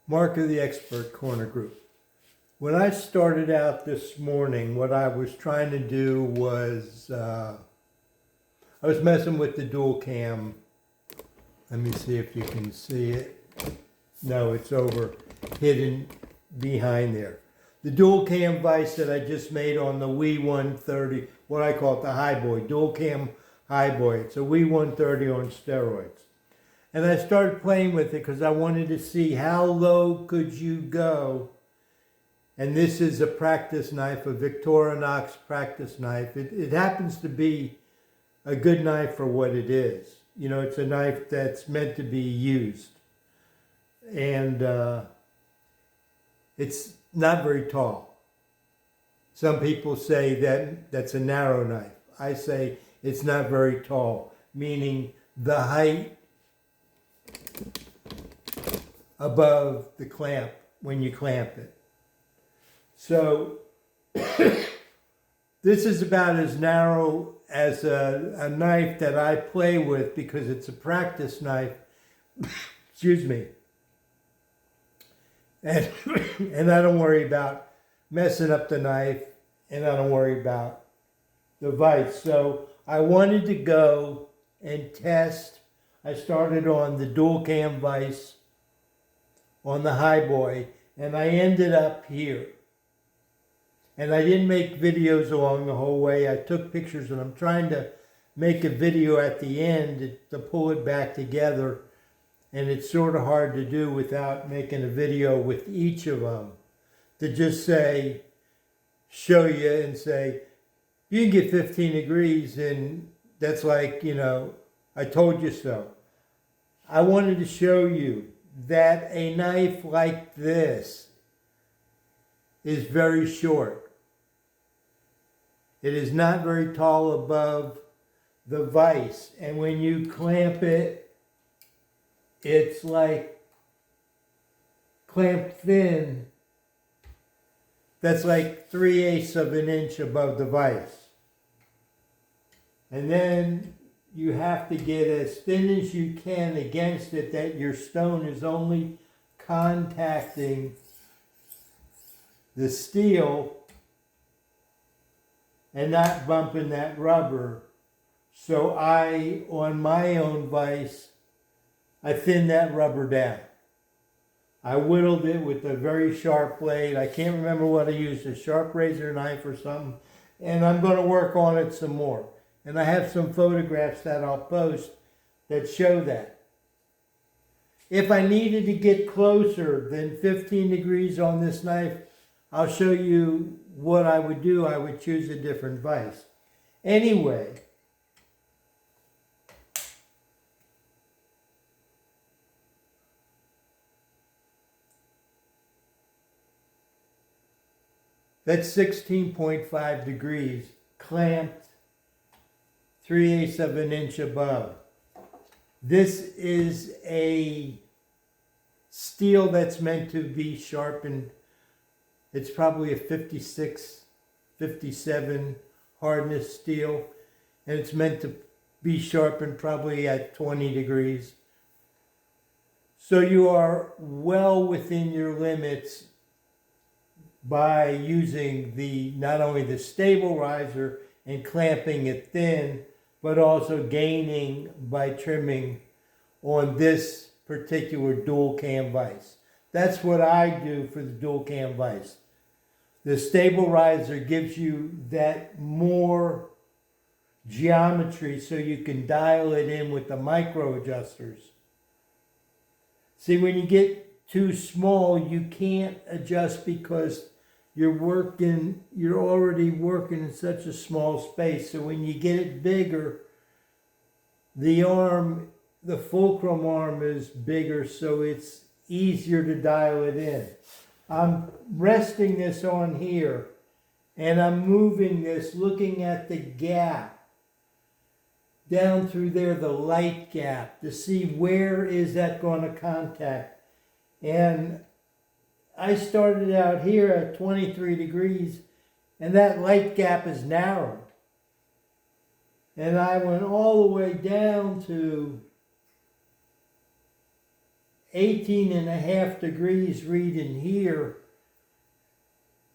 Mark of the Expert Corner Group. When I started out this morning, what I was trying to do was, I was messing with the dual cam. Let me see if you can see it. No, it's over, hidden behind there. The dual cam vise that I just made on the Wii 130, what I call it the High Boy, dual cam High Boy. It's a Wii 130 on steroids. And I started playing with it because I wanted to see how low could you go. And this is a practice knife, a Victorinox practice knife. It happens to be a good knife for what it is. You know, it's a knife that's meant to be used. And it's not very tall. Some people say that that's a narrow knife. I say it's not very tall, meaning the height above the clamp when you clamp it. So this is about as narrow as a knife that I play with because it's a practice knife. Excuse me. And I don't worry about messing up the knife, and I don't worry about the vise. So I wanted to go and test. I started on the dual cam vise on the High Boy, and I ended up here. And I didn't make videos along the whole way. I took pictures, and I'm trying to make a video at the end to pull it back together. And it's sort of hard to do without making a video with each of them. To just say, show you and say, you can get 15 degrees, and that's like, you know, I told you so. I wanted to show you that a knife like this is very short. It is not very tall above the vise. And when you clamp it, it's like clamped thin. That's like 3/8 of an inch above the vise. And then you have to get as thin as you can against it that your stone is only contacting the steel and not bumping that rubber. So on my own vise, I thinned that rubber down. I whittled it with a very sharp blade. I can't remember what I used, a sharp razor knife or something. And I'm going to work on it some more. And I have some photographs that I'll post that show that. If I needed to get closer than 15 degrees on this knife, I'll show you what I would do. I would choose a different vise. Anyway, that's 16.5 degrees, clamped 3/8 of an inch above. This is a steel that's meant to be sharpened. It's probably a 56, 57 hardness steel, and it's meant to be sharpened probably at 20 degrees. So you are well within your limits by using not only the stabilizer and clamping it thin, but also gaining by trimming on this particular dual cam vise. That's what I do for the dual cam vise. The stabilizer gives you that more geometry so you can dial it in with the micro adjusters. See, when you get too small, you can't adjust because you're already working in such a small space. So when you get it bigger, the fulcrum arm is bigger, so it's easier to dial it in. I'm resting this on here, and I'm moving this, looking at the gap down through there, the light gap, to see where is that going to contact. And I started out here at 23 degrees, and that light gap is narrow. And I went all the way down to 18.5 degrees reading here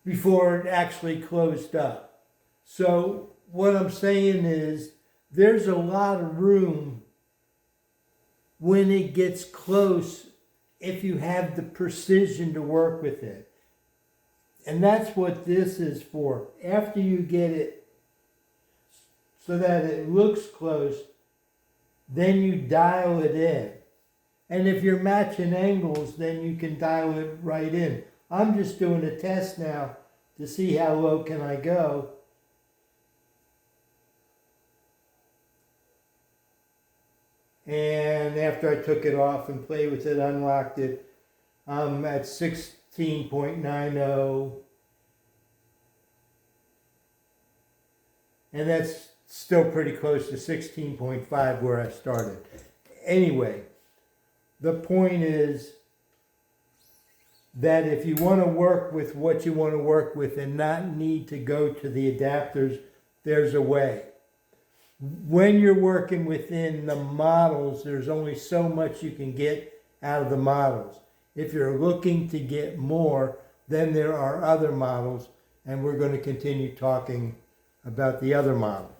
before it actually closed up. So what I'm saying is there's a lot of room when it gets close if you have the precision to work with it. And that's what this is for. After you get it so that it looks close, then you dial it in. And if you're matching angles, then you can dial it right in. I'm just doing a test now to see how low can I go. And after I took it off and played with it, unlocked it, I'm at 16.90. And that's still pretty close to 16.5 where I started. Anyway, the point is that if you want to work with what you want to work with and not need to go to the adapters, there's a way. When you're working within the models, there's only so much you can get out of the models. If you're looking to get more, then there are other models, and we're going to continue talking about the other models.